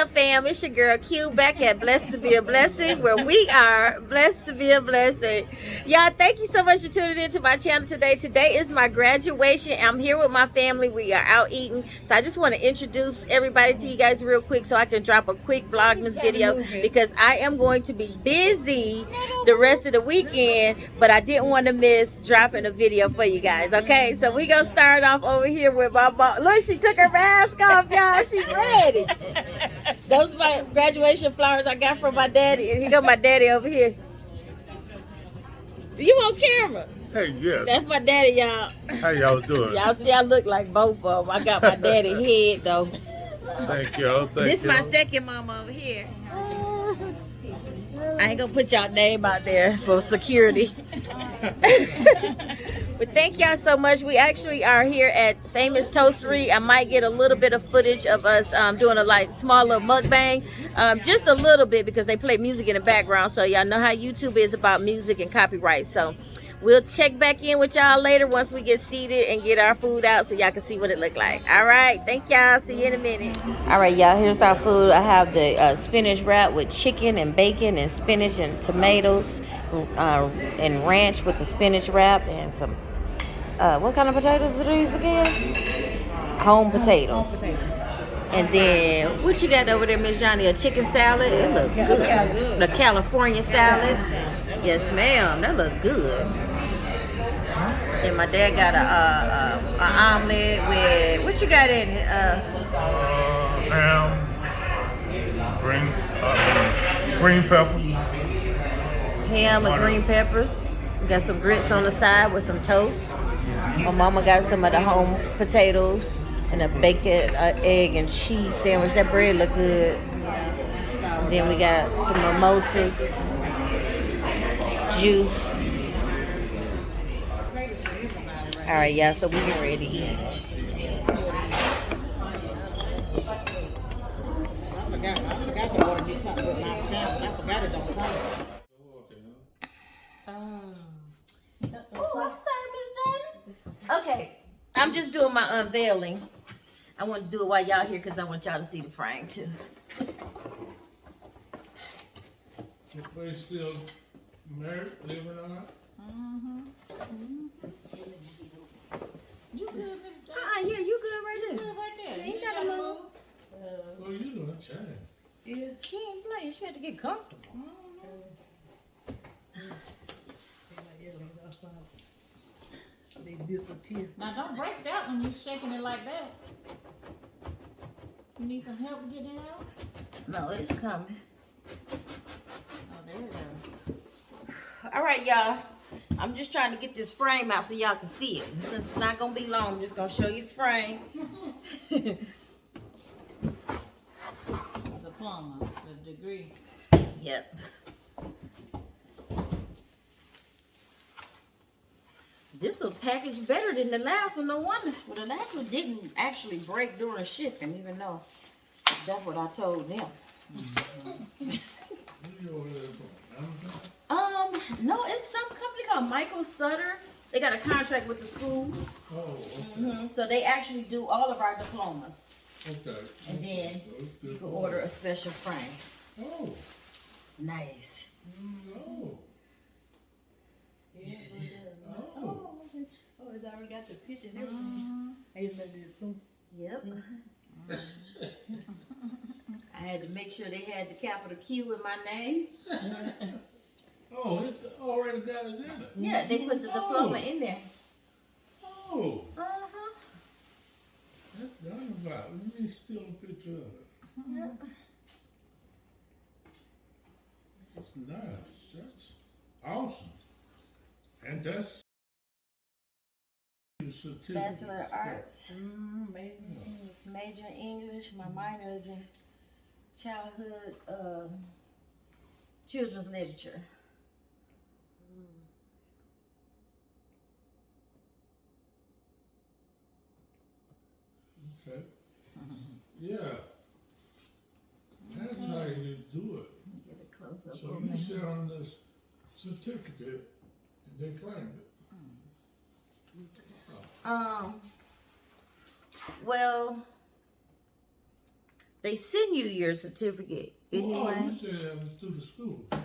up, fam? It's your girl Q back at Blessed to Be a Blessing, where we are blessed to be a blessing. Y'all, thank you so much for tuning in to my channel today. Today is my graduation. I'm here with my family. We are out eating. So I just want to introduce everybody to you guys real quick so I can drop a quick Vlogmas video because I am going to be busy the rest of the weekend, but I didn't want to miss dropping a video for you guys. Okay, so we gonna start off over here with my mom. Look, she took her mask off, y'all. She's ready. Those are my graduation flowers I got from my daddy, and here go my daddy over here. You on camera? Hey, yes. That's my daddy, y'all. How y'all doing? Y'all see I look like both of them. I got my daddy head though. Thank y'all. This is my second mama over here. I ain't gonna put y'all name out there for security. But thank y'all so much. We actually are here at Famous Toastery. I might get a little bit of footage of us doing a small little mukbang, just a little bit because they play music in the background. So y'all know how YouTube is about music and copyright. So we'll check back in with y'all later once we get seated and get our food out so y'all can see what it look like. All right, thank y'all. See you in a minute. All right, y'all, here's our food. I have the spinach wrap with chicken and bacon and spinach and tomatoes and ranch with the spinach wrap and some what kind of potatoes are these again? Home potatoes. And then what you got over there, Miss Johnny? A chicken salad. It look good. The California salad. Yes, ma'am. That look good. And my dad got a omelet with what you got in it? Ham, green peppers. Ham and green peppers. We got some grits on the side with some toast. My mama got some of the home potatoes and a bacon, egg, and cheese sandwich. That bread look good. And then we got some mimosas, juice. All right, y'all, so we get ready to eat. I forgot to order me something with my sandwich. I forgot it don't come. Okay, I'm just doing my unveiling. I want to do it while y'all here because I want y'all to see the frame too. Your place still married, living on it? You good, Miss Johnny? Yeah, you good right there. You good right there. You ain't gotta move. Well, you doing change. Yeah, she ain't playing. She had to get comfortable. They disappear. Now don't break that when you're shaking it like that. You need some help getting it out? No, it's coming. Oh, there it goes. All right, y'all. I'm just trying to get this frame out so y'all can see it. Since it's not gonna be long, I'm just gonna show you the frame. Diploma, the degree. Yep. This will package better than the last one, no wonder. Well, the last one didn't actually break during shipping, even though that's what I told them. No, it's some company called Michael Sutter. They got a contract with the school. Oh, okay. So they actually do all of our diplomas. Okay. And then you can order a special frame. Oh. Nice. No. Oh. Oh, it's already got your picture and everything. I used to do too. Yep. I had to make sure they had the capital Q in my name. Oh, it's already got it in it. Yeah, they put the diploma in there. Oh. Uh-huh. That's done about. Let me steal a picture of it. Yep. That's nice. That's awesome. And that's your certificate. Bachelor of Arts. Major in English. My minor is in childhood, children's literature. Okay. Yeah. That's how you do it. Get a close up. So you sit on this certificate and they frame it. Well, they send you your certificate Oh, anyway. you said that was through the school. Sure.